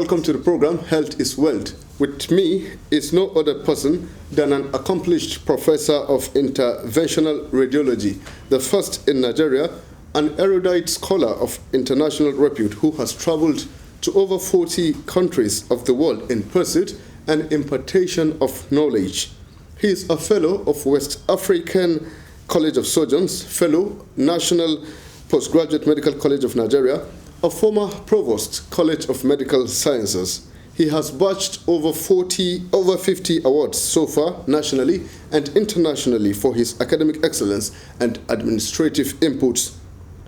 welcome to the program Health is Wealth. With me is no other person than an accomplished professor of interventional radiology, the first in Nigeria, an erudite scholar of international repute who has traveled to over 40 countries of the world in pursuit and impartation of knowledge. He is a fellow of West African College of Surgeons, fellow National Postgraduate Medical College of Nigeria, a former provost, College of Medical Sciences. He has batched over 50 awards so far, nationally and internationally, for his academic excellence and administrative inputs.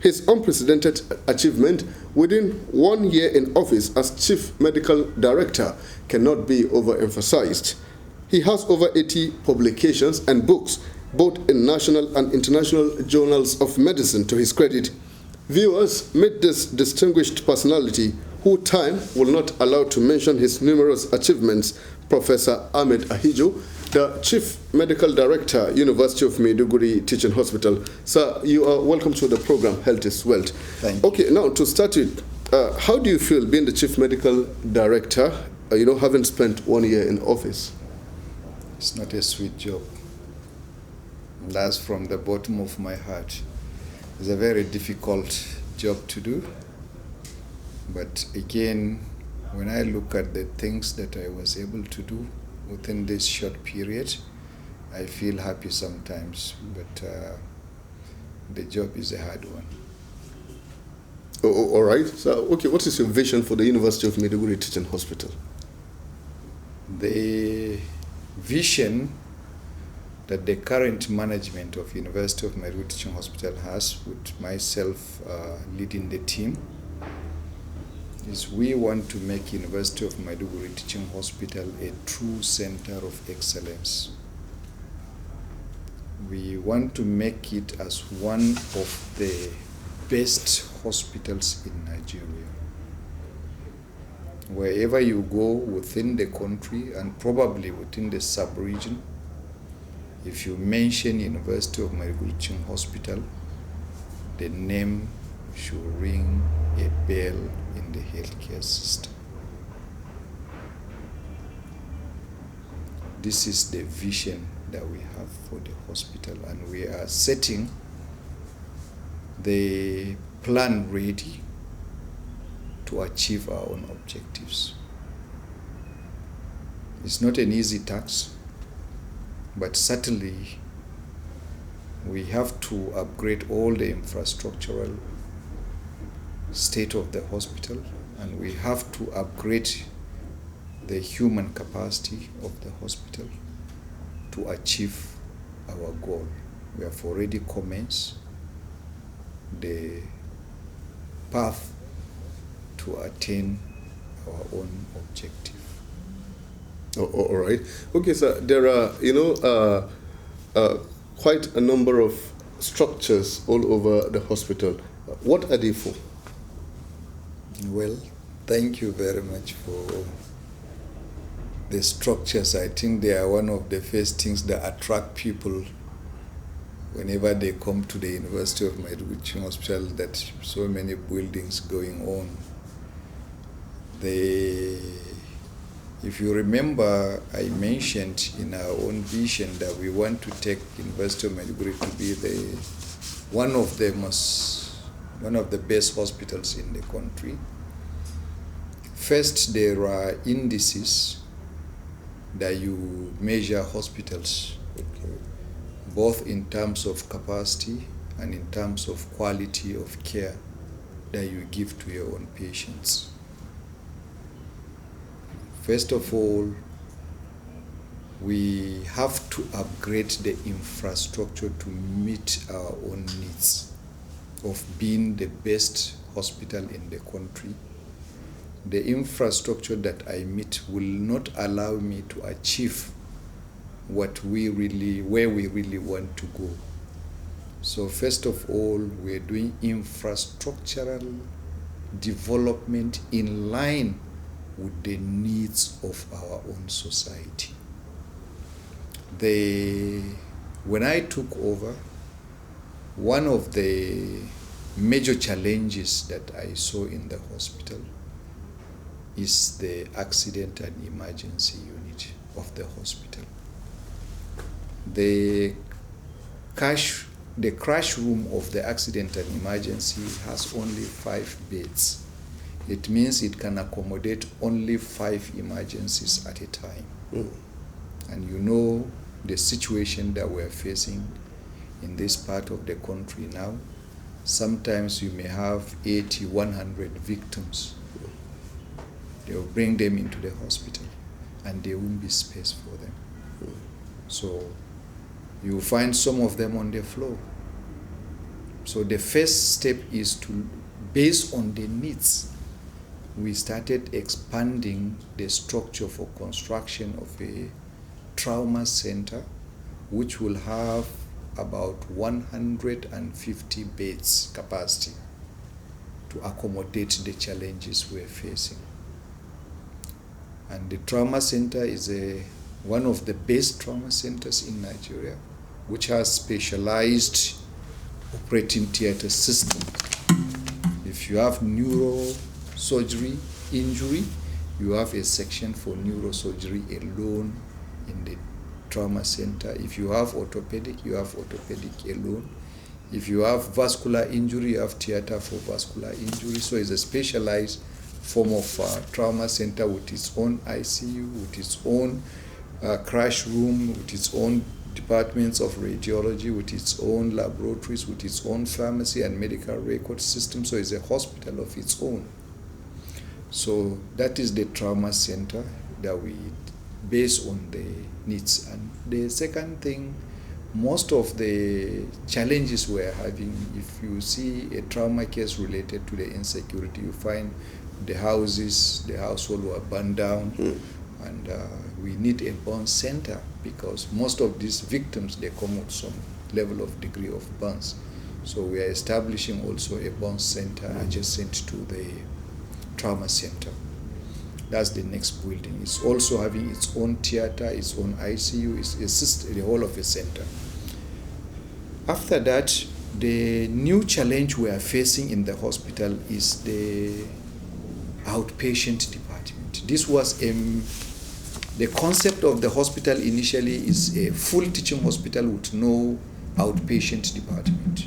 His unprecedented achievement within 1 year in office as Chief Medical Director cannot be overemphasized. He has over 80 publications and books, both in national and international journals of medicine, to his credit. Viewers, meet this distinguished personality, who time will not allow to mention his numerous achievements, Professor Ahmed Ahidjo, the Chief Medical Director, University of Maiduguri Teaching Hospital. Sir, you are welcome to the program Health is Wealth. Thank you. Okay, now to start with, how do you feel being the Chief Medical Director, having spent 1 year in office? It's not a sweet job. That's from the bottom of my heart. It's a very difficult job to do. But again, when I look at the things that I was able to do within this short period, I feel happy sometimes. But the job is a hard one. All right. So, okay, what is your vision for the University of Maiduguri Teaching Hospital? The vision that the current management of University of Maiduguri Teaching Hospital has, with myself leading the team, is we want to make University of Maiduguri Teaching Hospital a true center of excellence. We want to make it as one of the best hospitals in Nigeria. Wherever you go within the country and probably within the sub-region, if you mention University of Maiduguri Teaching Hospital, the name should ring a bell in the healthcare system. This is the vision that we have for the hospital, and we are setting the plan ready to achieve our own objectives. It's not an easy task, but certainly we have to upgrade all the infrastructural state of the hospital, and we have to upgrade the human capacity of the hospital to achieve our goal. We have already commenced the path to attain our own objective. All right. Okay, sir, there are, quite a number of structures all over the hospital. What are they for? Well, thank you very much for the structures. I think they are one of the first things that attract people whenever they come to the University of Maiduguri Teaching Hospital, that so many buildings going on. If you remember, I mentioned in our own vision that we want to take University of Maiduguri to be one of the best hospitals in the country. First, there are indices that you measure hospitals, both in terms of capacity and in terms of quality of care that you give to your own patients. First of all, we have to upgrade the infrastructure to meet our own needs of being the best hospital in the country. The infrastructure that I meet will not allow me to achieve where we really want to go. So first of all, we're doing infrastructural development in line with the needs of our own society. When I took over, one of the major challenges that I saw in the hospital is the accident and emergency unit of the hospital. The crash room of the accident and emergency has only 5 beds. It means it can accommodate only 5 emergencies at a time. And you know the situation that we're facing in this part of the country now. Sometimes you may have 80, 100 victims. They'll bring them into the hospital and there won't be space for them. So you find some of them on the floor. So the first step is to, based on the needs, we started expanding the structure for construction of a trauma center, which will have about 150 beds capacity to accommodate the challenges we're facing. And the trauma center is one of the best trauma centers in Nigeria, which has specialized operating theater system. If you have neurosurgery injury, you have a section for neurosurgery alone in the trauma center. If you have orthopedic, you have orthopedic alone. If you have vascular injury, you have theater for vascular injury. So it's a specialized form of trauma center with its own ICU, with its own crash room, with its own departments of radiology, with its own laboratories, with its own pharmacy and medical record system. So it's a hospital of its own. So that is the trauma center that we base on the needs. And the second thing, most of the challenges we're having, if you see a trauma case related to the insecurity, you find the household were burned down, and we need a burn center because most of these victims, they come with some level of degree of burns. So we are establishing also a burn center adjacent to the trauma center. That's the next building. It's also having its own theater, its own ICU, it's the whole of the center. After that, the new challenge we are facing in the hospital is the outpatient department. This was the concept of the hospital initially is a full teaching hospital with no outpatient department.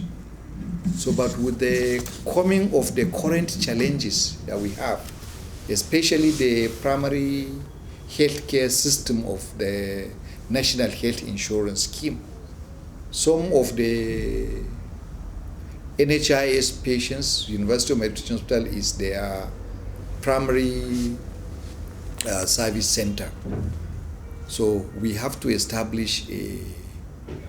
So, but with the coming of the current challenges that we have, especially the primary healthcare system of the National Health Insurance Scheme, some of the NHIS patients, University of Medicine Hospital is their primary service center. So we have to establish a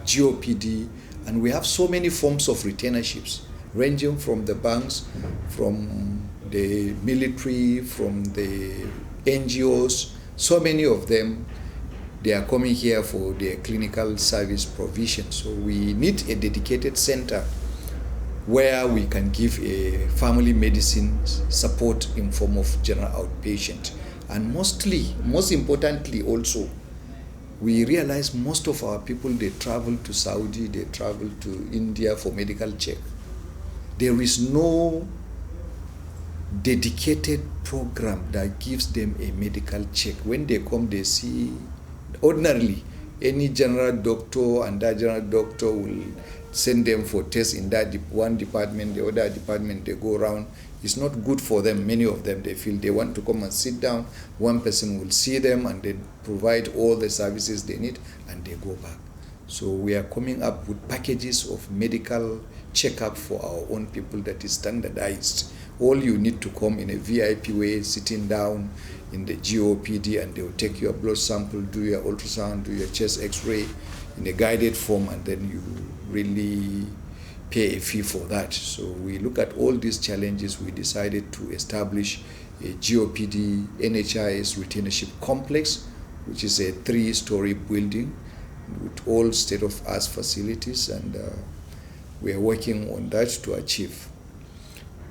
GOPD, and we have so many forms of retainerships, ranging from the banks, from the military, from the NGOs, so many of them, they are coming here for their clinical service provision. So we need a dedicated center where we can give a family medicine support in form of general outpatient. And most importantly also, we realize most of our people, they travel to Saudi, they travel to India for medical check. There is no dedicated program that gives them a medical check. When they come, they see, ordinarily, any general doctor, and that general doctor will send them for tests in that one department, the other department, they go around. It's not good for them. Many of them, they feel they want to come and sit down. One person will see them and they provide all the services they need and they go back. So we are coming up with packages of medical checkup for our own people that is standardized. All you need to come in a VIP way, sitting down in the GOPD, and they will take your blood sample, do your ultrasound, do your chest x-ray in a guided form, and then you really pay a fee for that. So we look at all these challenges. We decided to establish a GOPD NHIS retainership complex, which is a 3-story building with all state-of-art facilities, and we are working on that to achieve.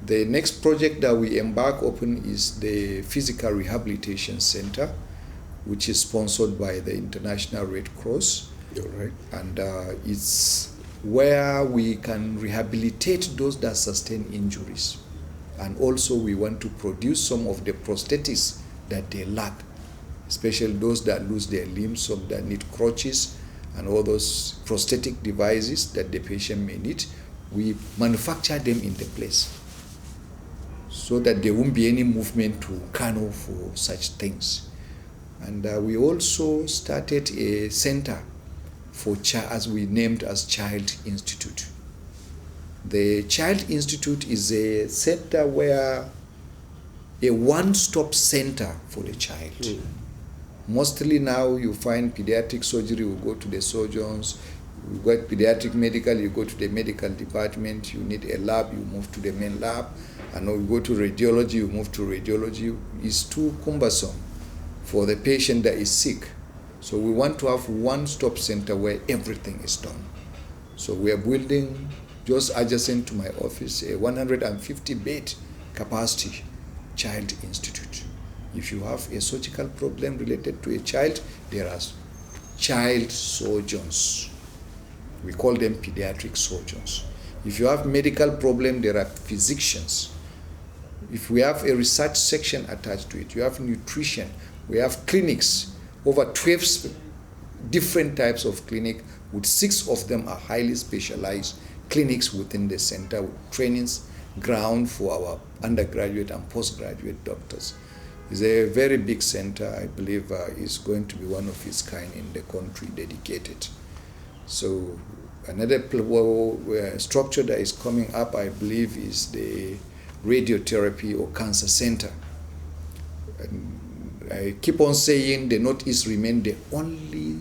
The next project that we embark upon is the Physical Rehabilitation Center, which is sponsored by the International Red Cross. Right. And it's where we can rehabilitate those that sustain injuries. And also we want to produce some of the prosthetics that they lack, especially those that lose their limbs, some that need crutches, and all those prosthetic devices that the patient may need. We manufacture them in the place so that there won't be any movement to Kano for such things. And we also started a center for as we named as Child Institute. The Child Institute is a center where a one-stop center for the child. Mostly now you find pediatric surgery, you go to the surgeons. You got pediatric medical, you go to the medical department. You need a lab, you move to the main lab. And you go to radiology, you move to radiology. It's too cumbersome for the patient that is sick. So we want to have one-stop center where everything is done. So we are building, just adjacent to my office, a 150-bed capacity Child Institute. If you have a surgical problem related to a child, there are child surgeons. We call them pediatric surgeons. If you have medical problem, there are physicians. If we have a research section attached to it, you have nutrition, we have clinics, over 12 different types of clinic, with 6 of them are highly specialized clinics within the center, with trainings ground for our undergraduate and postgraduate doctors. It's a very big center. I believe is going to be one of its kind in the country, dedicated. So another structure that is coming up, I believe, is the radiotherapy or cancer center. And I keep on saying the Northeast remain the only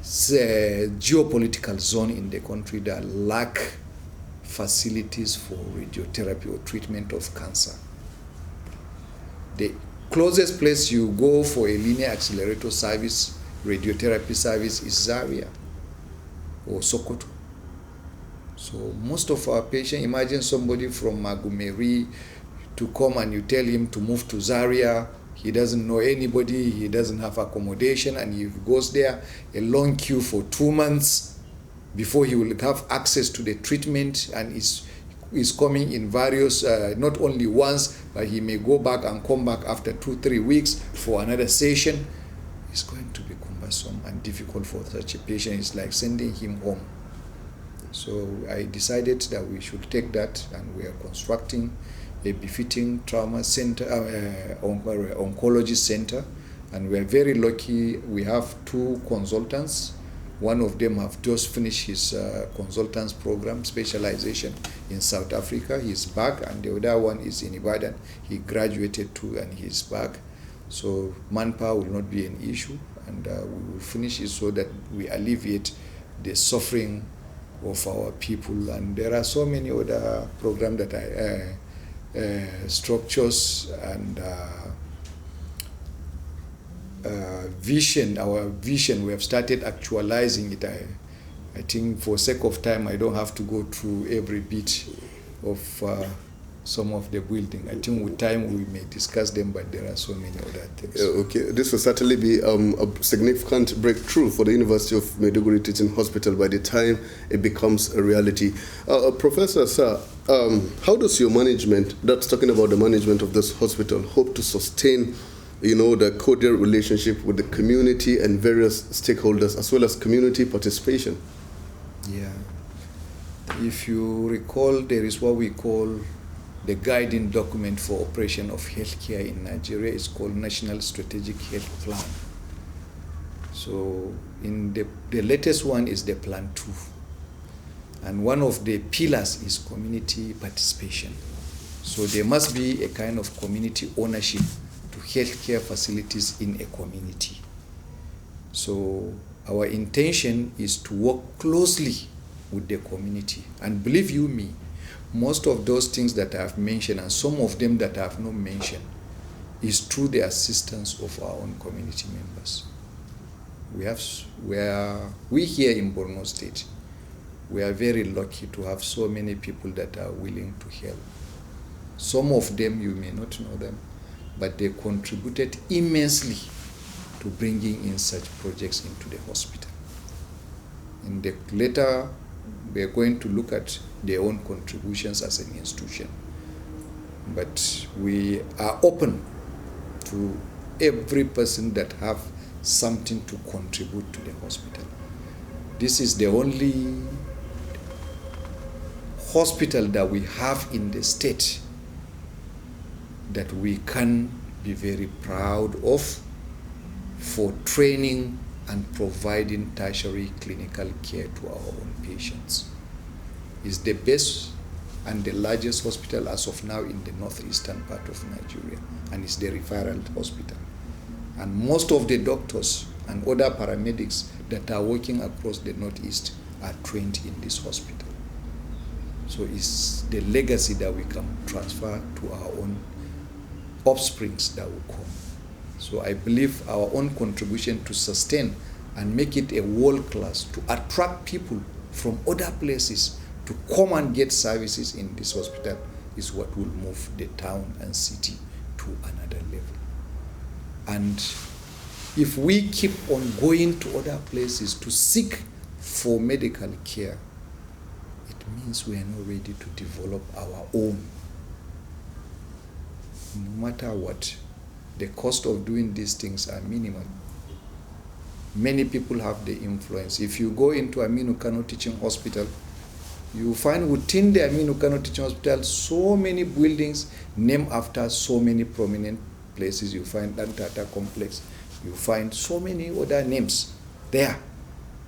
geopolitical zone in the country that lack facilities for radiotherapy or treatment of cancer. The closest place you go for a linear accelerator service, radiotherapy service, is Zaria or Sokoto. So most of our patients, imagine somebody from Magumeri to come and you tell him to move to Zaria. He doesn't know anybody, he doesn't have accommodation, and he goes there, a long queue for 2 months before he will have access to the treatment, and is coming in various, not only once, but he may go back and come back after 2-3 weeks for another session. It's going to be cumbersome and difficult for such a patient. It's like sending him home. So I decided that we should take that, and we are constructing a befitting trauma center, oncology center, and we are very lucky. We have 2 consultants. One of them have just finished his consultants program, specialization in South Africa. He's back, and the other one is in Ibadan. He graduated too, and he's back. So manpower will not be an issue, and we will finish it so that we alleviate the suffering of our people. And there are so many other programs that structures and vision, our vision, we have started actualizing it. I think for sake of time, I don't have to go through every bit of some of the building. I think with time we may discuss them, but there are so many other things. Okay, this will certainly be a significant breakthrough for the University of Maiduguri Teaching Hospital by the time it becomes a reality. Professor, sir, how does your management, that's talking about the management of this hospital, hope to sustain, the cordial relationship with the community and various stakeholders, as well as community participation? Yeah. If you recall, there is what we call the guiding document for operation of healthcare in Nigeria. Is called National Strategic Health Plan. So in the latest one is the Plan 2. And one of the pillars is community participation. So there must be a kind of community ownership to healthcare facilities in a community. So our intention is to work closely with the community. And believe you me, most of those things that I have mentioned, and some of them that I have not mentioned, is through the assistance of our own community members. We here in Borno State, we are very lucky to have so many people that are willing to help. Some of them, you may not know them, but they contributed immensely to bringing in such projects into the hospital. In the later, we are going to look at their own contributions as an institution. but we are open to every person that have something to contribute to the hospital. This is the only hospital that we have in the state that we can be very proud of for training and providing tertiary clinical care to our own patients. It's the best and the largest hospital as of now in the northeastern part of Nigeria, and it's the referral hospital. And most of the doctors and other paramedics that are working across the northeast are trained in this hospital. So it's the legacy that we can transfer to our own offsprings that will come. So I believe our own contribution to sustain and make it a world class, to attract people from other places to come and get services in this hospital is what will move the town and city to another level. And if we keep on going to other places to seek for medical care, it means we are not ready to develop our own. No matter what, the cost of doing these things are minimal. Many people have the influence. If you go into Aminu Kano Teaching Hospital, you find within the Aminu Kano Teaching Hospital so many buildings named after so many prominent places. You find Dantata Complex, you find so many other names there.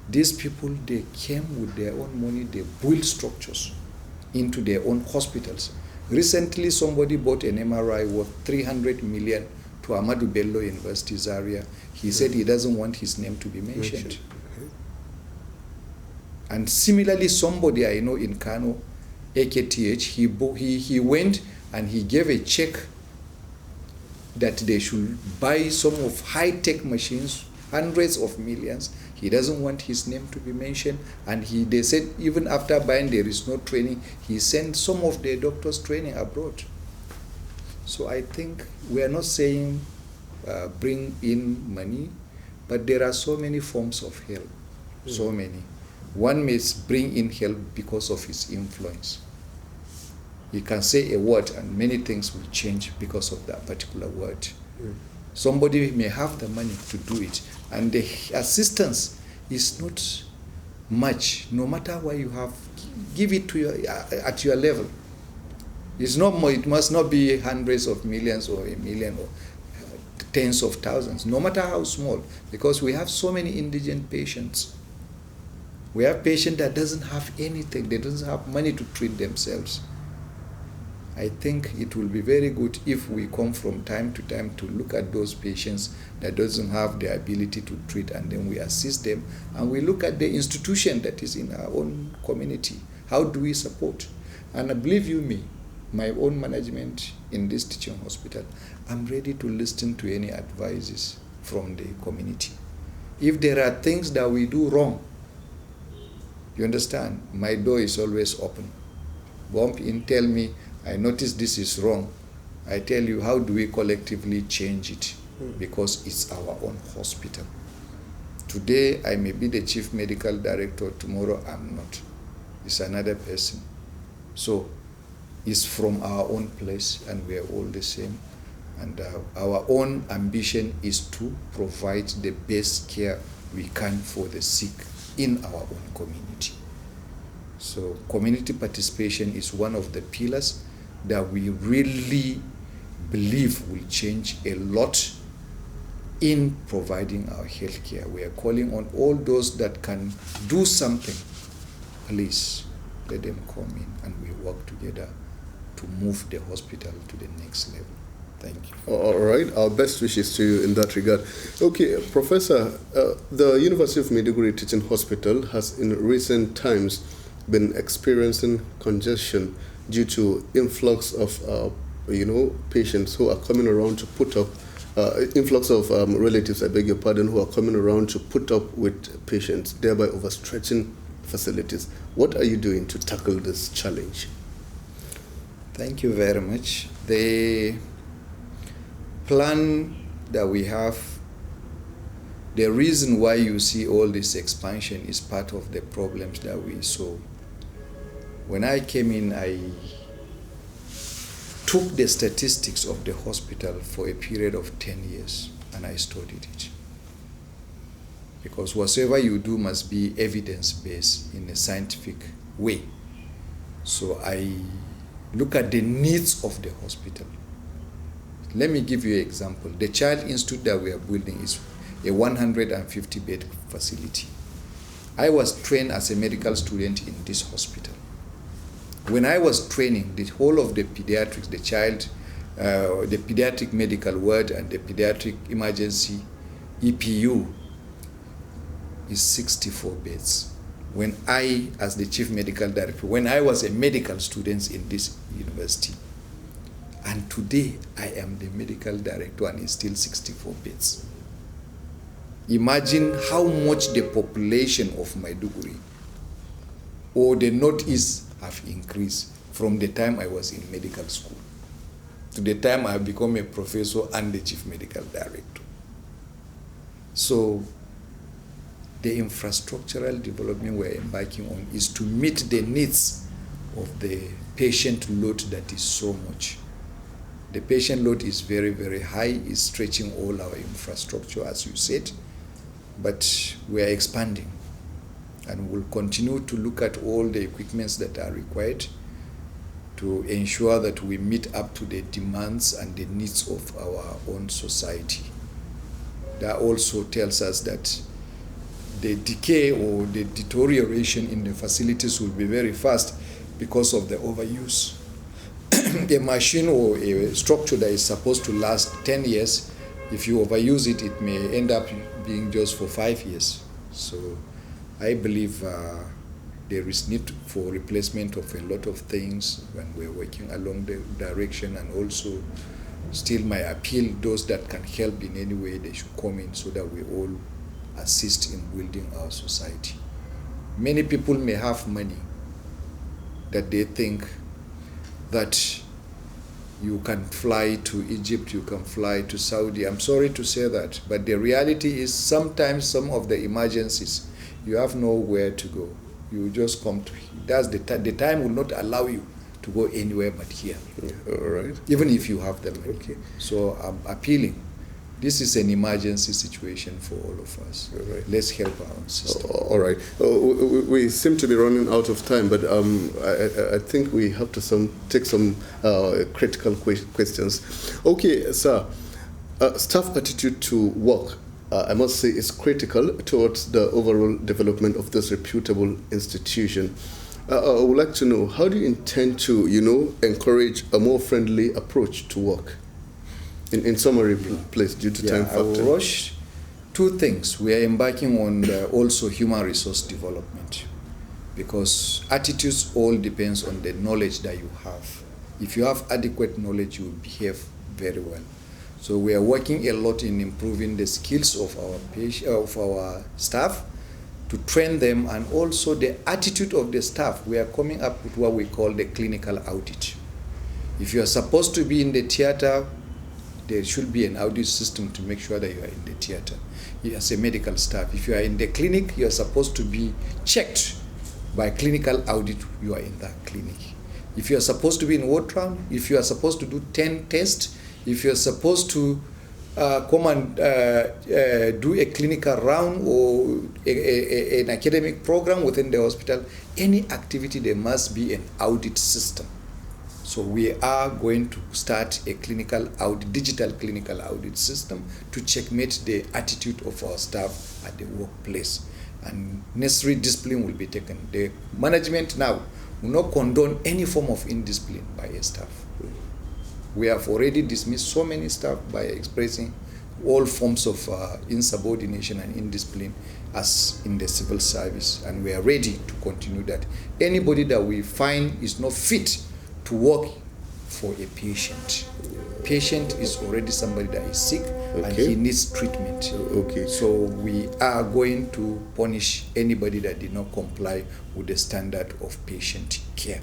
These people, they came with their own money, they built structures into their own hospitals. Recently, somebody bought an MRI worth 300 million to Ahmadu Bello University Zaria. He said he doesn't want his name to be mentioned. And similarly, somebody I know in Kano, AKTH, he went and he gave a check that they should buy some of high-tech machines, hundreds of millions. He doesn't want his name to be mentioned, and they said even after buying there is no training. He sent some of their doctors training abroad. So I think we are not saying bring in money, but there are so many forms of help, so many. One may bring in help because of his influence. He can say a word and many things will change because of that particular word. Somebody may have the money to do it, and the assistance is not much. No matter what you have, give it to at your level. It's not more, it must not be hundreds of millions or a million or tens of thousands, no matter how small, because we have so many indigent patients. We have patients that doesn't have anything, they doesn't have money to treat themselves. I think it will be very good if we come from time to time to look at those patients that doesn't have the ability to treat, and then we assist them, and we look at the institution that is in our own community. How do we support? And believe you me, my own management in this teaching hospital, I'm ready to listen to any advices from the community. If there are things that we do wrong, you understand, my door is always open. Bump in, tell me, I noticed this is wrong. I tell you, how do we collectively change it? Because it's our own hospital. Today, I may be the chief medical director. Tomorrow, I'm not. It's another person. So, it's from our own place, and we are all the same. And our own ambition is to provide the best care we can for the sick in our own community. So community participation is one of the pillars that we really believe will change a lot in providing our health care. We are calling on all those that can do something. Please let them come in and we work together to move the hospital to the next level. Thank you. All right. Our best wishes to you in that regard. Okay, Professor, the University of Maiduguri Teaching Hospital has in recent times been experiencing congestion due to influx of patients who are coming around to put up influx of relatives, I beg your pardon, who are coming around to put up with patients, thereby overstretching facilities. What are you doing to tackle this challenge? Thank you very much. The plan that we have, the reason why you see all this expansion is part of the problems that we saw. When I came in, took the statistics of the hospital for a period of 10 years and I studied it. Because whatsoever you do must be evidence-based in a scientific way. So I look at the needs of the hospital. Let me give you an example. The Child Institute that we are building is a 150-bed facility. I was trained as a medical student in this hospital. When I was training, the whole of the pediatrics, the pediatric medical ward and the pediatric emergency EPU is 64 beds. When I, as the chief medical director, when I was a medical student in this university, and today I am the medical director and it's still 64 beds. Imagine how much the population of Maiduguri or the Northeast have increased from the time I was in medical school to the time I have become a professor and the chief medical director. So the infrastructural development we're embarking on is to meet the needs of the patient load that is so much. The patient load is very, very high, is stretching all our infrastructure, as you said, but we are expanding and we'll continue to look at all the equipments that are required to ensure that we meet up to the demands and the needs of our own society. That also tells us that the decay or the deterioration in the facilities will be very fast because of the overuse. A machine or a structure that is supposed to last 10 years, if you overuse it, it may end up being just for 5 years. So I believe there is need for replacement of a lot of things when we're working along the direction, and also still my appeal, those that can help in any way, they should come in so that we all assist in building our society. Many people may have money that they think that you can fly to Egypt, you can fly to Saudi. I'm sorry to say that, but the reality is sometimes some of the emergencies, you have nowhere to go. You just come to, that's the time will not allow you to go anywhere but here. Yeah, all right. Even if you have the money. Okay. So I'm appealing. This is an emergency situation for all of us. All right. Let's help our own system. All right. We seem to be running out of time, but I think we have to take some critical questions. Okay, sir. Staff attitude to work, I must say, is critical towards the overall development of this reputable institution. I would like to know, how do you intend to, encourage a more friendly approach to work? In summary, please, due to time factor. I will rush two things. We are embarking on also human resource development, because attitudes all depends on the knowledge that you have. If you have adequate knowledge, you will behave very well. So we are working a lot in improving the skills of our staff, to train them, and also the attitude of the staff. We are coming up with what we call the clinical audit. If you are supposed to be in the theater, there should be an audit system to make sure that you are in the theater. As a medical staff, if you are in the clinic, you are supposed to be checked by clinical audit, you are in that clinic. If you are supposed to be in ward round, if you are supposed to do 10 tests, if you are supposed to come and do a clinical round or an academic program within the hospital, any activity, there must be an audit system. So we are going to start a digital clinical audit system to checkmate the attitude of our staff at the workplace. And necessary discipline will be taken. The management now will not condone any form of indiscipline by a staff. We have already dismissed so many staff by expressing all forms of insubordination and indiscipline as in the civil service. And we are ready to continue that. Anybody that we find is not fit to work for a patient. Patient is already somebody that is sick, and he needs treatment. Okay. So we are going to punish anybody that did not comply with the standard of patient care.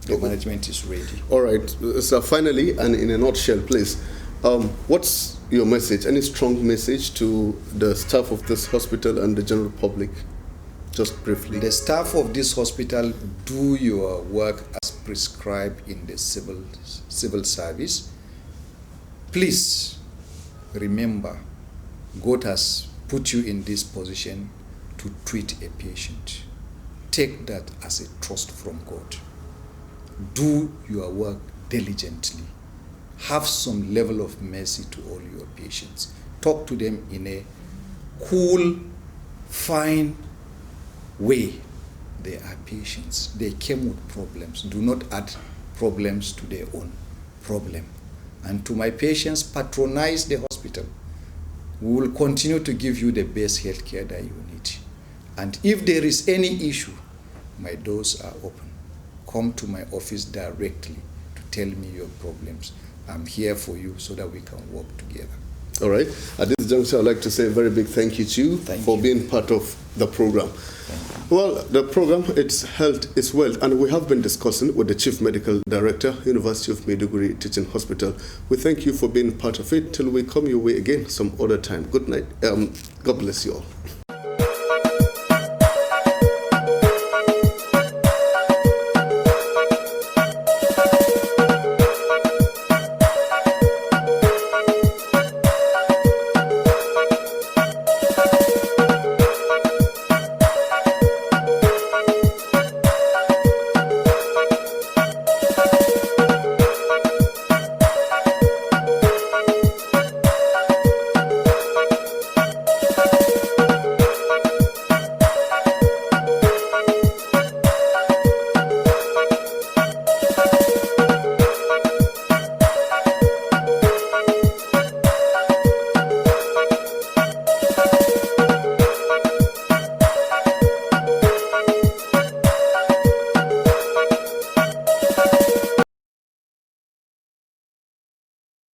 The management is ready. All right. So finally, and in a nutshell, please, what's your message? Any strong message to the staff of this hospital and the general public? Just briefly. The staff of this hospital do your work as prescribed in the civil service. Please remember, God has put you in this position to treat a patient. Take that as a trust from God. Do your work diligently. Have some level of mercy to all your patients. Talk to them in a cool, fine way. They are patients. They came with problems. Do not add problems to their own problem. And to my patients, patronize the hospital. We will continue to give you the best health care that you need. And if there is any issue, my doors are open. Come to my office directly to tell me your problems. I'm here for you so that we can work together. All right. At this juncture, I'd like to say a very big thank you to you for being part of the program. Well, the program, it's Health is Wealth, and we have been discussing with the Chief Medical Director, University of Maiduguri Teaching Hospital. We thank you for being part of it till we come your way again some other time. Good night. God bless you all.